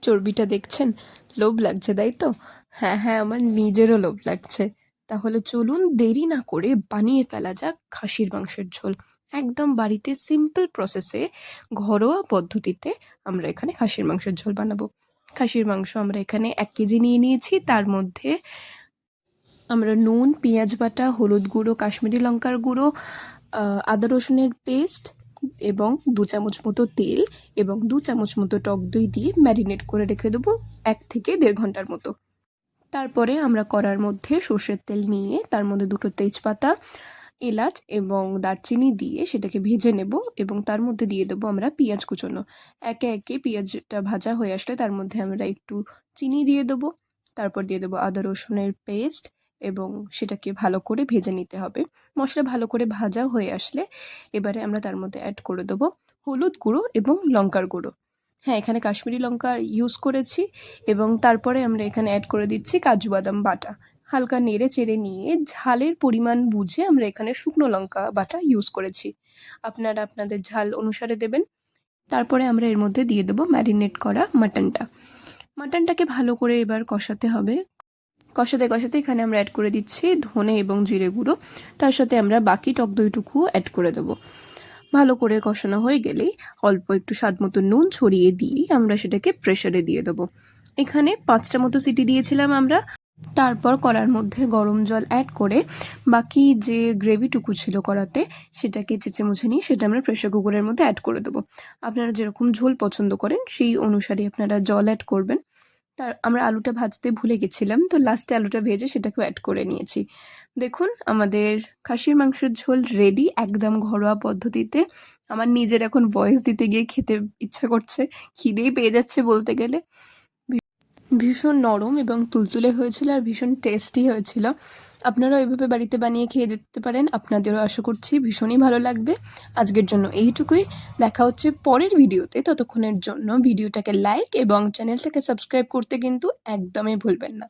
চর্বিটা দেখছেন? লোভ লাগছে তাই তো? হ্যাঁ হ্যাঁ, আমার নিজেরও লোভ লাগছে। তাহলে চলুন দেরি না করে বানিয়ে ফেলা যাক খাসির মাংসের ঝোল। একদম বাড়িতে সিম্পল প্রসেসে, ঘরোয়া পদ্ধতিতে আমরা এখানে খাসির মাংসের ঝোল বানাবো। খাসির মাংস আমরা এখানে 1 কেজি নিয়ে নিয়েছি। তার মধ্যে আমরা নুন, পেঁয়াজ বাটা, হলুদ গুঁড়ো, কাশ্মীরি লঙ্কার গুঁড়ো, আদা রসুনের পেস্ট এবং 2 চামচ মতো তেল এবং 2 চামচ মতো টক দই দিয়ে ম্যারিনেট করে রেখে দেবো 1 থেকে 1.5 ঘন্টার মতো। তারপরে আমরা কড়ার মধ্যে সর্ষের তেল নিয়ে তার মধ্যে 2টো তেজপাতা, এলাচ এবং দারচিনি দিয়ে সেটাকে ভেজে নেব এবং তার মধ্যে দিয়ে দেবো আমরা পেঁয়াজ কুচোনো। একে একে পেঁয়াজটা ভাজা হয়ে আসলে তার মধ্যে আমরা একটু চিনি দিয়ে দেবো। তারপর দিয়ে দেবো আদা রসুনের পেস্ট এবং সেটাকে ভালো করে ভেজে নিতে হবে। মশলা ভালো করে ভাজা হয়ে আসলে এবারে আমরা তার মধ্যে অ্যাড করে দেবো হলুদ গুঁড়ো এবং লঙ্কার গুঁড়ো। হ্যাঁ, এখানে কাশ্মীরি লঙ্কা ইউজ করেছি এবং তারপরে আমরা এখানে অ্যাড করে দিচ্ছি কাজু বাদাম বাটা। হালকা নেড়ে চেড়ে নিয়ে ঝালের পরিমাণ বুঝে আমরা এখানে শুকনো লঙ্কা বাটা ইউজ করেছি। আপনারা আপনাদের ঝাল অনুসারে দেবেন। তারপরে আমরা এর মধ্যে দিয়ে দেবো ম্যারিনেট করা মাটনটা। মাটনটাকে ভালো করে এবার কষাতে হবে। কষাতে কষাতে এখানে আমরা অ্যাড করে দিচ্ছি ধনে এবং জিরে গুঁড়ো। তার সাথে আমরা বাকি টক দইটুকুও অ্যাড করে দেবো। ভালো করে কষানো হয়ে গেলেই অল্প একটু স্বাদ মতো নুন ছড়িয়ে দিয়ে আমরা সেটাকে প্রেসারে দিয়ে দেবো। এখানে 5টা মতো সিটি দিয়েছিলাম আমরা। তারপর কড়ার মধ্যে গরম জল অ্যাড করে বাকি যে গ্রেভিটুকু ছিল কড়াতে সেটাকে চেঁচে মুছে নিয়ে সেটা আমরা প্রেসার কুকারের মধ্যে অ্যাড করে দেবো। আপনারা যেরকম ঝোল পছন্দ করেন সেই অনুসারে আপনারা জল অ্যাড করবেন। আমরা আলুটা ভাজতে ভুলে গেছিলাম, তো লাস্টে আলুটা ভেজে সেটাকেও অ্যাড করে নিয়েছি। দেখুন আমাদের খাসির মাংসের ঝোল রেডি, একদম ঘরোয়া পদ্ধতিতে। আমার নিজের এখন ভয়েস দিতে গিয়ে খেতে ইচ্ছা করছে, খিদেই পেয়ে যাচ্ছে বলতে গেলে। ভীষণ নরম এবং তুলতুলে হয়েছিল আর ভীষণ টেস্টি হয়েছিল। আপনারাও এভাবে বাড়িতে বানিয়ে খেয়ে দেখতে পারেন। আপনাদেরও আশা করছি ভীষণই ভালো লাগবে। আজকের জন্য এইটুকুই। দেখা হচ্ছে পরের ভিডিওতে। ততক্ষণের জন্য ভিডিওটাকে লাইক এবং চ্যানেলটাকে সাবস্ক্রাইব করতে কিন্তু একদমই ভুলবেন না।